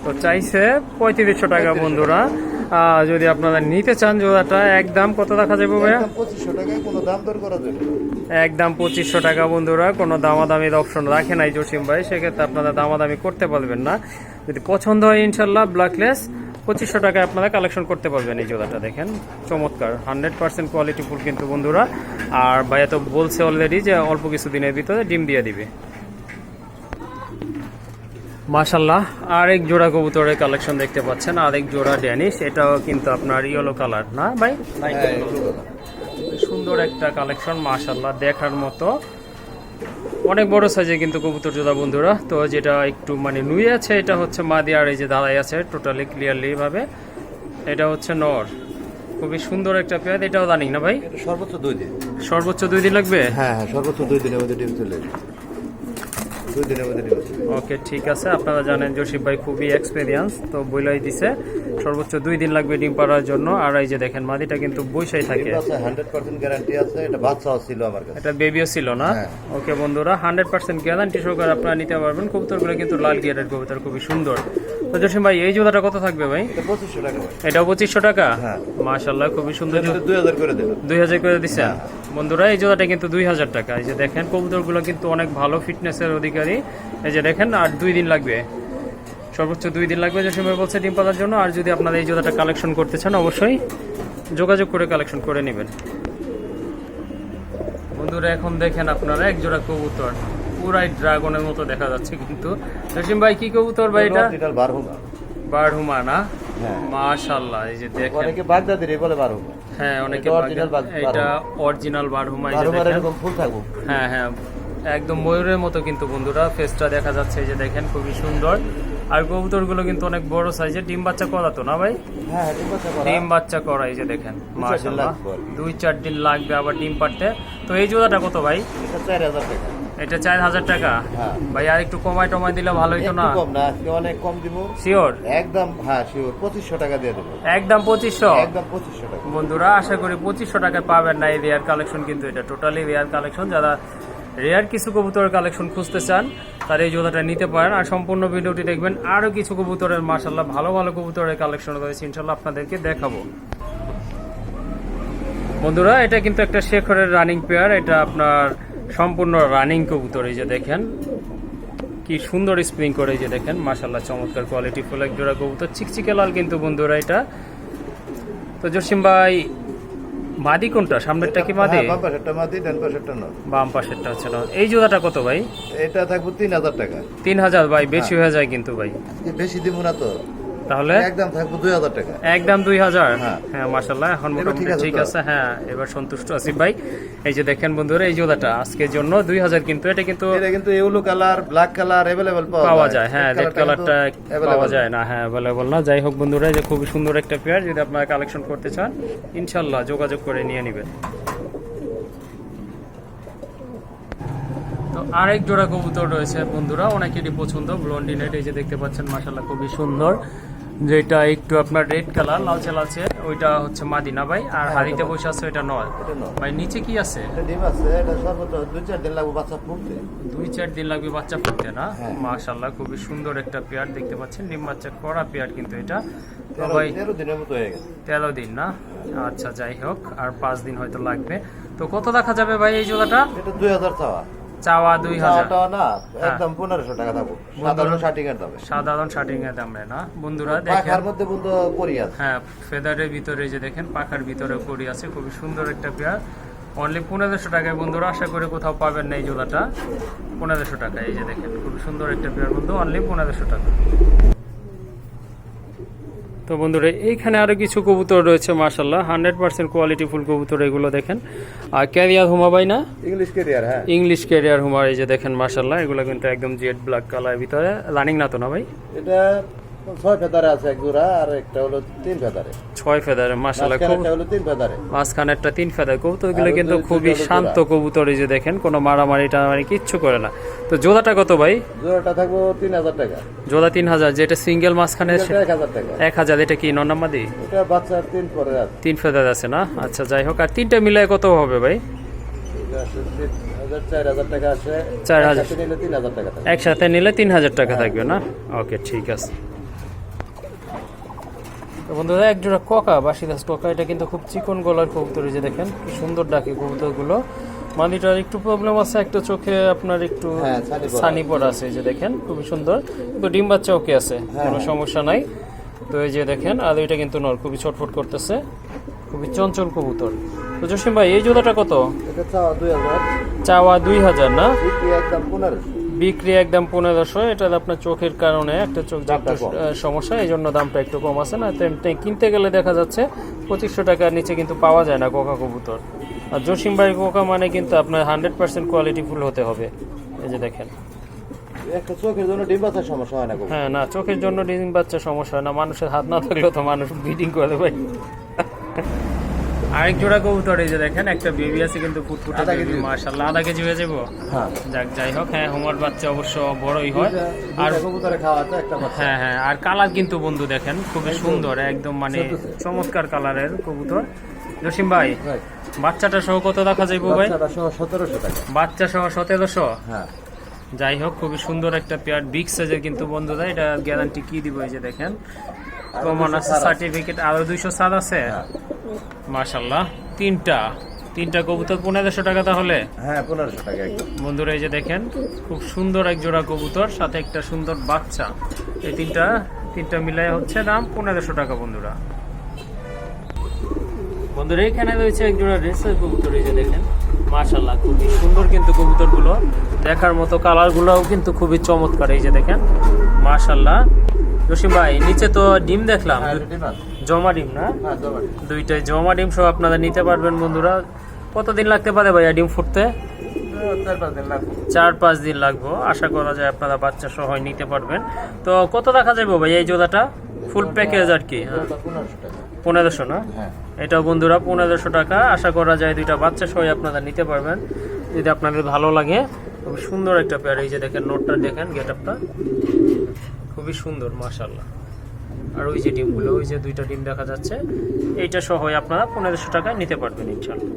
তো চাইছে 3500 টাকা বন্ধুরা। যদি আপনারা নিতে চান জোড়াটা একদম কত রাখা যাবে ভাইয়া? 2500 টাকায় কোনো দাম দর করা যাবে না। একদম 2500 টাকা বন্ধুরা, কোনো দামাদামির অপশন রাখে নাই জসিম ভাই, সেক্ষেত্রে আপনারা দামাদামি করতে পারবেন না। যদি পছন্দ হয় ইনশাল্লাহ ব্ল্যাকলেস 2500 টাকায় আপনারা কালেকশন করতে পারবেন। এই জোড়াটা দেখেন চমৎকার, 100% কোয়ালিটি ফুল কিন্তু বন্ধুরা। আর ভাইয়া তো বলছে অলরেডি যে অল্প কিছু দিনের ভিতরে ডিম দিয়ে দিবে। মাশাল্লাহ, আরেক জোড়া কবুতরের কালেকশন দেখতে পাচ্ছেন, আরেক জোড়া ড্যানিশ, এটাও কিন্তু আপনার ইয়েলো কালার না ভাই? সুন্দর একটা কালেকশন মাশাল্লাহ, দেখার মতো অনেক বড় সাইজে কিন্তু কবুতর জোড়া বন্ধুরা। তো যেটা একটু মানে নুয়ে আছে এটা হচ্ছে মাদি, আর এই যে দাঁড়াই আছে টোটালি ক্লিয়ারলি ভাবে এটা হচ্ছে নর। খুবই সুন্দর একটা পেয়ার, এটাও রানিং না ভাই? সর্বোচ্চ 2 দিন। সর্বোচ্চ 2 দিন লাগবে? হ্যাঁ হ্যাঁ, সর্বোচ্চ 2 দিনের মধ্যে ডিম চলে যাবে। 2 দিনের মধ্যে ডিম চলে যাবে। ওকে ঠিক আছে, আপনারা জানেন জসিম ভাই খুবই এক্সপেরিয়েন্স, তো বইলাই দিছে সর্বোচ্চ 2 দিন লাগবে ডিম পাড়ার জন্য। আর এই যে দেখেন মাদিটা কিন্তু বৈশাই থাকে, 100% গ্যারান্টি আছে। এটা বাচ্চাও ছিল আমার কাছে, এটা বেবিও ছিল না? ওকে বন্ধুরা, 100% গ্যারান্টি সহকারে আপনারা নিতে পারবেন। কবুতরগুলো কিন্তু লাল গিয়ারের কবুতর, খুবই সুন্দর। তো জসিম ভাই এই জোড়াটা কত থাকবে ভাই? এটা 2500 টাকা। এটাও 2500 টাকা? হ্যাঁ মাশাআল্লাহ, খুবই সুন্দর। 2000 করে দেব। 2000 করে দিছে বন্ধুরা। এই জোড়াটা কিন্তু 2000 টাকা। এই যে দেখেন কবুতরগুলো কিন্তু অনেক ভালো ফিটনেসের অধিকারী। এই যে দেখেন, আর 2 দিন লাগবে, সর্বোচ্চ 2 দিন লাগবে যে সময় বলছে ডিম পাতার জন্য। আর যদি আপনারা এই জোড়াটা কালেকশন করতে চান অবশ্যই যোগাযোগ করে কালেকশন করে নেবেন বন্ধুরা। এখন দেখেন আপনারা এক জোড়া কবুতর, পুরাই ড্রাগনের মতো দেখা যাচ্ছে কিন্তু। জসিম ভাই কি কবুতর ভাই এটা? বারহুমা না? মাশাআল্লাহ, এই যে দেখেন অনেকে বাগদাদির বলে বারহুমা। হ্যাঁ অনেকে এটা অরিজিনাল বারহুমা। এই যে এরকম ফুল থাকবো। হ্যাঁ হ্যাঁ, একদম ময়ূরের মতো কিন্তু বন্ধুরা ফেসটা দেখা যাচ্ছে। এই যে দেখেন খুবই সুন্দর। আর কবুতরগুলো কিন্তু অনেক বড় সাইজের। ডিম বাচ্চা করা তো না ভাই? হ্যাঁ ডিম বাচ্চা করা। এই যে দেখেন মাশাআল্লাহ, 2-4 দিন লাগবে আবার ডিম পাড়তে। তো এই জোড়াটা কত ভাই? এটা 4000 টাকা। এটা 4000 টাকা? ভাই আর একটু কমাই টমাই দিলে ভালো হতো না? কম না, অনেক কম দিব। শিওর? একদম হ্যাঁ শিওর, 2500 টাকা দিয়ে দেব। একদম 2500? একদম 2500 টাকা বন্ধুরা। আশা করি 2500 টাকায় পাবেন না এই রেয়ার কালেকশন, কিন্তু এটা টোটালি রেয়ার কালেকশন। যারা রেয়ার কিছু কবুতরের কালেকশন খুঁজতে চান তারা এই জোড়াটা নিতে পারেন। আর সম্পূর্ণ ভিডিওটি দেখবেন, আরও কিছু কবুতরের মাশাআল্লাহ ভালো ভালো কবুতরের কালেকশন রয়েছে, ইনশাল্লাহ আপনাদেরকে দেখাবো বন্ধুরা। এটা কিন্তু একটা শেখরের রানিং পেয়ার, এটা আপনার সম্পূর্ণ রানিং কবুতর। এই যে দেখেন কি সুন্দর স্প্রিং করে, এই যে দেখেন মাশাআল্লাহ চমৎকার কোয়ালিটি ফুল এক জোড়া কবুতর, চিকচিকে লাল কিন্তু বন্ধুরা এটা। তো জসিম ভাই মাদি কোনটা? সামনেরটা কি মাদি? বাম পাশেরটা মাদি, ডান পাশেরটা নর। বাম পাশেরটা হচ্ছে না। এই জোড়াটা কত ভাই? এটা থাকবে 3000 টাকা। 3000 ভাই বেশি হয়ে যায় কিন্তু ভাই। বেশি দিব না তো, তাহলে একদম থাকবে 2000 টাকা। একদম 2000? হ্যাঁ মাশাআল্লাহ, এখন মোটামুটি ঠিক আছে। হ্যাঁ এবার সন্তুষ্ট আছি ভাই। এই যে দেখেন বন্ধুরা এই জোড়াটা আজকের জন্য 2000, কিন্তু এটা কিন্তু yellow colour black colour available পাওয়া যায়। হ্যাঁ রেড কালারটা পাওয়া যায় না, হ্যাঁ अवेलेबल না। যাই হোক বন্ধুরা, এই যে খুবই সুন্দর একটা পেয়ার, যদি আপনারা কালেকশন করতে চান ইনশাআল্লাহ যোগাযোগ করে নিয়ে নেবেন। তো আরেক জোড়া কবুতর রয়েছে বন্ধুরা, অনেকেরই পছন্দ ব্লন্ডিনেট। এই যে দেখতে পাচ্ছেন মাশাআল্লাহ খুবই সুন্দর, যেটা একটু আপনার রেড কালার লালচে লালচে, ওইটা হচ্ছে মাদিনা ভাই। আর হাড়িতে বসে আছে ওইটা নয় ভাই। নিচে কি আছে? ডিম আছে। এটা সর্বোচ্চ 2-4 দিন লাগবে বাচ্চা ফুটতে। 2-4 দিন লাগবে বাচ্চা ফুটতে না? মাশাআল্লাহ খুবই সুন্দর একটা পেয়ার দেখতে পাচ্ছেন, ডিম বাচ্চা করা পেয়ার কিন্তু এটা। তো ভাই 13 দিনের মতো হয়ে গেছে। 13 দিন না? আচ্ছা যাই হোক, আর 5 দিন হয়তো লাগবে। তো কত দেখা যাবে ভাই এই জোড়াটা? এটা 2000 চাওয়া। চাওয়া 2000 না, একদম 1500 টাকা থাকবে। সাধারণ শার্টিং এর দামে। সাধারণ শার্টিং এর দামে না বন্ধুরা। দেখেন পাখার মধ্যে বন্ধু করি আছে। হ্যাঁ ফেদারের ভিতরে যে দেখেন পাখার ভিতরে করি আছে, খুবই সুন্দর একটা পেয়ার। অনলি 1500 টাকায় বন্ধুরা, আশা করে কোথাও পাবেন না এই জোড়াটা। 1500 টাকা। এই যে দেখেন খুব সুন্দর একটা পেয়ার বন্ধু, অনলি 1500 টাকা। তো বন্ধুরা এইখানে আরো কিছু কবুতর রয়েছে মাশাআল্লাহ, 100% কোয়ালিটি ফুল কবুতর এগুলো দেখেন। আর ক্যারিয়ার হুমা ভাই না? English career. হ্যাঁ ইংলিশ ক্যারিয়ার হুমা। এই যে দেখেন মাশাআল্লাহ, এগুলো কিন্তু একদম জেড ব্ল্যাক কালার ভিতরে, রানিং না তো না ভাই? এটা 6 ফেদারে আছে এক জোড়া, আর একটা হলো 3 ফেদারে। 6 ফেদারে মাশাআল্লাহ। একটা হলো 3 ফেদারে, মাঝখানেরটা 3 ফেদার। কবুতরগুলো কিন্তু খুবই শান্ত কবুতর। এই যে দেখেন কোনো মারামারি টারামারি কিচ্ছু করে না। তো জোড়াটা কত ভাই? জোড়াটা থাকবে 3000 টাকা। জোড়া 3000, যেটা সিঙ্গেল মাঝখানে 1000 টাকা। 1000। এটা কি নন্নামাদি? এটা বাচ্চা 3 পরে আছে। 3 ফেদার আছে না? আচ্ছা যাই হোক। আর তিনটা মিলায় কত হবে ভাই? 4000 টাকা আছে। 4000 নিলে 3000 টাকা থাকবে। একসাথে নিলে 3000 টাকা থাকবে না? ওকে ঠিক আছে। তো বন্ধুরা এক জোড়া কোকা বাসিদাস কোকা, এটা কিন্তু খুব চিকন গলার কবুতর, এই যে দেখেন কি সুন্দর ডাকে কবুতরগুলো। মাদিটার একটু প্রবলেম আছে, একটা চোখে আপনার একটু ছানি পড়া আছে, এই যে দেখেন খুবই সুন্দর, কিন্তু ডিম বাচ্চা ওকে আছে, কোনো সমস্যা নাই। তো এই যে দেখেন, আর এটা কিন্তু নর খুবই ছটফট করতেছে, খুবই চঞ্চল কবুতর। তো জসিম ভাই এই জোড়াটা কত? এটা চাওয়া 2000, চাওয়া 2000 না, বিক্রি একদম 1500। বিক্রি একদম 1500। এটা আপনার চোখের কারণে একটা চোখ যে একটু সমস্যা, এই জন্য দামটা একটু কম আছে না। কিনতে গেলে দেখা যাচ্ছে 2500 টাকার নিচে কিন্তু পাওয়া যায় না কোকা কবুতর। আর জসিম ভাই কোকা মানে কিন্তু আপনার 100% কোয়ালিটি ফুল হতে হবে। এই যে দেখেন, একটা চোখের জন্য ডিম বাচ্চার সমস্যা হয় না কবুতর। হ্যাঁ না, চোখের জন্য ডিম বাচ্চা সমস্যা হয় না, মানুষের হাত না থাকলেও তো মানুষ ব্রিডিং করে ভাই। আরেক জোড়া কবুতর, এই যে দেখেন একটা বেবি আছে কিন্তু ফুটফুটে বেবি, মাশাআল্লাহ আধা কেজি হয়ে যাবো। হ্যাঁ যাক যাই হোক, হ্যাঁ হোমার বাচ্চা অবশ্য বড়ই হয়। আর কবুতরে খাওয়া তো একটা বাচ্চা। হ্যাঁ হ্যাঁ, আর কালার কিন্তু বন্ধু দেখেন খুবই সুন্দর, একদম মানে চমৎকার কালারের কবুতর। জসিম ভাই বাচ্চাটা সহ কত দেখা যাইবো ভাই? বাচ্চাটা সহ 1700 টাকা। বাচ্চা সহ 1700। হ্যাঁ যাই হোক, খুবই সুন্দর একটা পেয়ার, বিগ সাইজের কিন্তু বন্ধুরা। এটা গ্যারান্টি কি দিব, এই যে দেখেন কমন আছে, সার্টিফিকেট আরো 200 সাদ আছে। মাশাআল্লাহ, তিনটা কবুতর 1500 টাকা তাহলে। হ্যাঁ 1500 টাকা একদম। বন্ধুরা এই যে দেখেন খুব সুন্দর এক জোড়া কবুতর, সাথে একটা সুন্দর বাচ্চা, এই তিনটা মিলাই হচ্ছে দাম 1500 টাকা বন্ধুরা। বন্ধুরা এখানে রয়েছে এক জোড়া রেসার কবুতর, এই যে দেখেন মাশাআল্লাহ খুবই সুন্দর কিন্তু কবুতরগুলো, দেখার মতো, কালারগুলোও কিন্তু খুবই চমৎকার। এই যে দেখেন মাশাআল্লাহ। জসিম ভাই নিচে তো ডিম দেখলাম, জমা ডিম না? হ্যাঁ জমা ডিম। দুইটাই জমা ডিম সহ আপনারা নিতে পারবেন বন্ধুরা। কতদিন লাগতে পারে ভাইয়া ডিম ফুটতে? 4-5 দিন লাগবে। 4-5 দিন লাগবে, আশা করা যায় আপনারা বাচ্চা সহ নিতে পারবেন। তো কত রাখা যাবে ভাই এই জোড়াটা? ফুল প্যাকেজ আর কি? হ্যাঁ 1500 টাকা। 1500 না? হ্যাঁ এটাও বন্ধুরা 1500 টাকা, আশা করা যায় দুইটা বাচ্চা সহ আপনারা নিতে পারবেন যদি আপনাদের ভালো লাগে। খুব সুন্দর একটা পেয়ার, এই যে দেখেন নোটটা দেখেন, গেটআপটা খুবই সুন্দর মাশাআল্লাহ। আর ওই যে ডিমগুলো, ওই যে দুইটা ডিম দেখা যাচ্ছে, এইটা সহ আপনারা 1500 টাকায় নিতে পারবেন ইনশাআল্লাহ।